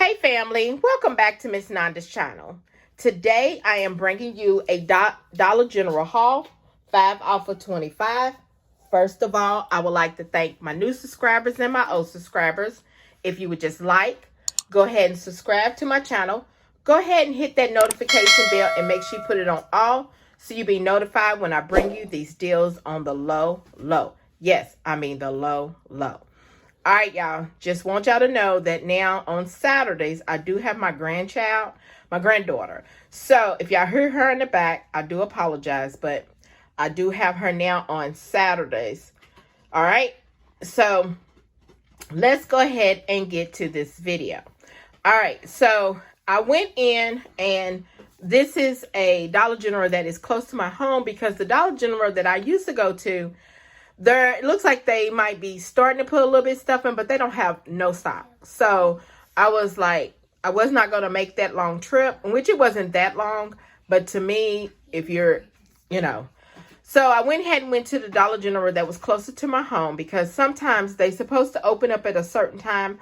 Hey family, welcome back to Miss Nanda's channel. Today I am bringing you a Dollar General haul, 5 off of 25. First of all, I would like to thank my new subscribers and my old subscribers. If you would just like, go ahead and subscribe to my channel. Go ahead and hit that notification bell and make sure you put it on all so you'll be notified when I bring you these deals on the low. Yes, I mean the low. All right, y'all, just want y'all to know that now on Saturdays, I do have my granddaughter. So if y'all hear her in the back, I do apologize, but I do have her now on Saturdays. All right, so let's go ahead and get to this video. All right, so I went in, and this is a Dollar General that is close to my home because the Dollar General that I used to go to, it looks like they might be starting to put a little bit of stuff in, but they don't have no stock. So I was like, I was not going to make that long trip, which it wasn't that long. But to me, if you're, So I went ahead and went to the Dollar General that was closer to my home because sometimes they're supposed to open up at a certain time,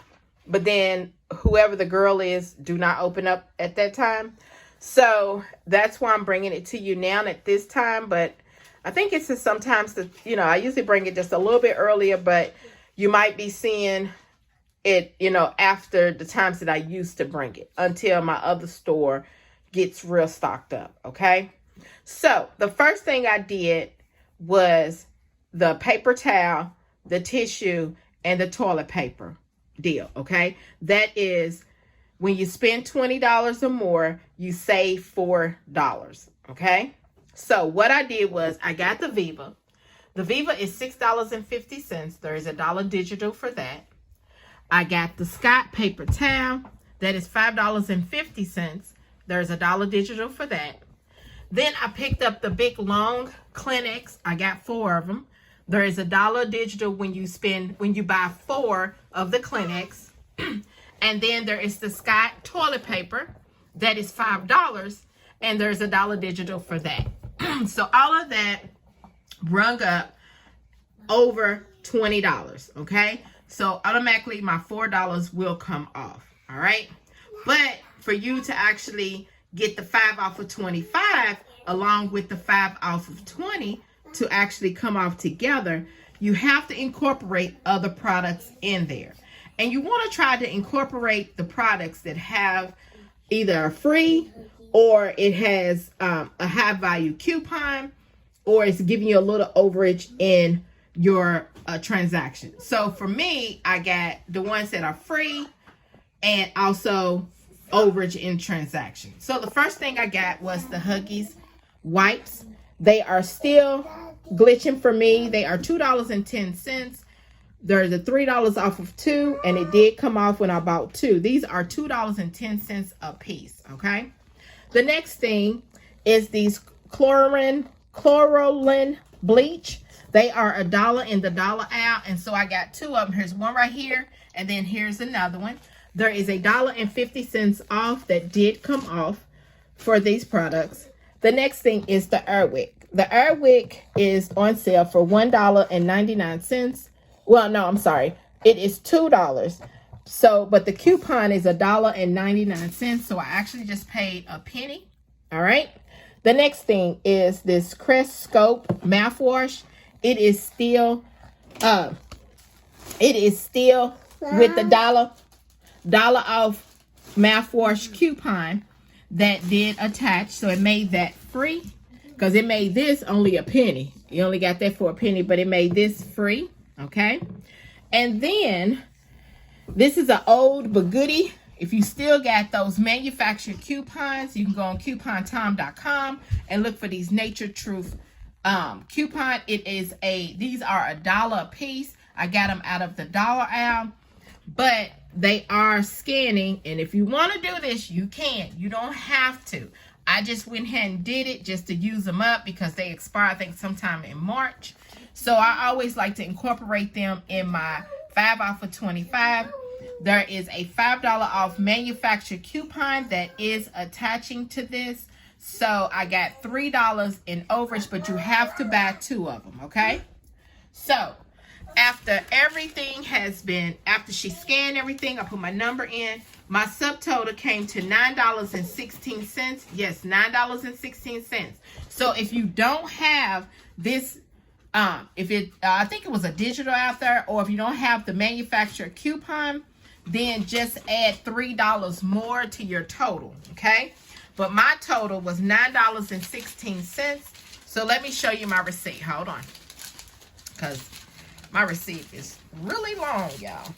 but then whoever the girl is do not open up at that time. So that's why I'm bringing it to you now at this time. But I think it's just sometimes I usually bring it just a little bit earlier, but you might be seeing it, after the times that I used to bring it until my other store gets real stocked up. Okay. So the first thing I did was the paper towel, the tissue, and the toilet paper deal. Okay. That is when you spend $20 or more, you save $4. Okay. So what I did was I got the Viva. The Viva is $6.50. There is a dollar digital for that. I got the Scott paper towel. That is $5.50. There's a dollar digital for that. Then I picked up the big long Kleenex. I got 4 of them. There is a dollar digital when you buy 4 of the Kleenex. And then there is the Scott toilet paper. That is $5. And there's a dollar digital for that. So all of that rung up over $20, okay? So automatically my $4 will come off, all right? But for you to actually get the 5 off of 25 along with the 5 off of 20 to actually come off together, you have to incorporate other products in there. And you want to try to incorporate the products that have either a free or it has a high value coupon, or it's giving you a little overage in your transaction. So for me, I got the ones that are free and also overage in transaction. So the first thing I got was the Huggies wipes. They are still glitching for me. They are $2.10. There's a $3 off of 2, and it did come off when I bought 2. These are $2.10 a piece, okay? The next thing is these chlorine bleach. They are $1 in the dollar aisle, and so I got 2 of them. Here's one right here, and then here's another one. There is $1.50 off that did come off for these products. The next thing is the Airwick. The Airwick is on sale for $1.99. Well, no, I'm sorry. It is $2. So, but the coupon is $1.99. So I actually just paid a penny. All right. The next thing is this Crest Scope mouthwash. It is still with the dollar off mouthwash coupon that did attach. So it made that free because it made this only a penny. You only got that for a penny, but it made this free. Okay. And then this is an old but goodie. If you still got those manufactured coupons, you can go on coupontime.com and look for these Nature Truth coupon. These are $1 a piece. I got them out of the dollar aisle, but they are scanning. And if you want to do this, you can. You don't have to. I just went ahead and did it just to use them up because they expire, I think, sometime in March. So I always like to incorporate them in my 5 off of 25. There is a $5 off manufactured coupon that is attaching to this. So I got $3 in overage, but you have to buy 2 of them, okay? So after everything has been, after she scanned everything, I put my number in, My subtotal came to $9.16. Yes, $9.16. So if you don't have this, I think it was a digital out there, or if you don't have the manufacturer coupon, then just add $3 more to your total, okay? But my total was $9.16. So let me show you my receipt. Hold on, because my receipt is really long, y'all.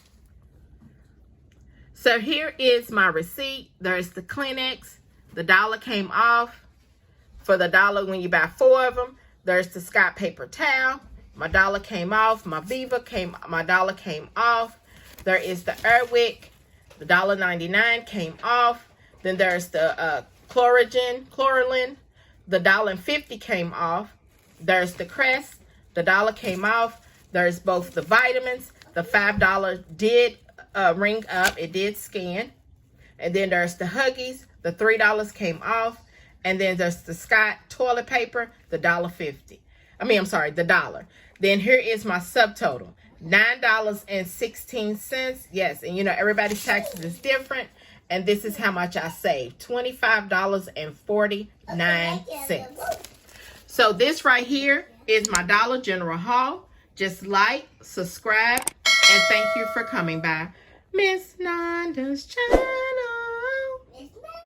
So here is my receipt. There's the Kleenex. The dollar came off. For the dollar when you buy 4 of them. There's the Scott paper towel. My dollar came off. My my dollar came off. There is the Airwick. The $1.99 came off. Then there's the Chloralin. The $1.50 came off. There's the Crest. The dollar came off. There's both the vitamins. The $5 did ring up. It did scan. And then there's the Huggies. The $3 came off. And then there's the Scott toilet paper. The $1.50. The dollar. Then here is my subtotal. $9.16. Yes, and you know everybody's taxes is different. And this is how much I saved. $25.49. So this right here is my Dollar General haul. Just like, subscribe, and thank you for coming by Miss Nanda's channel.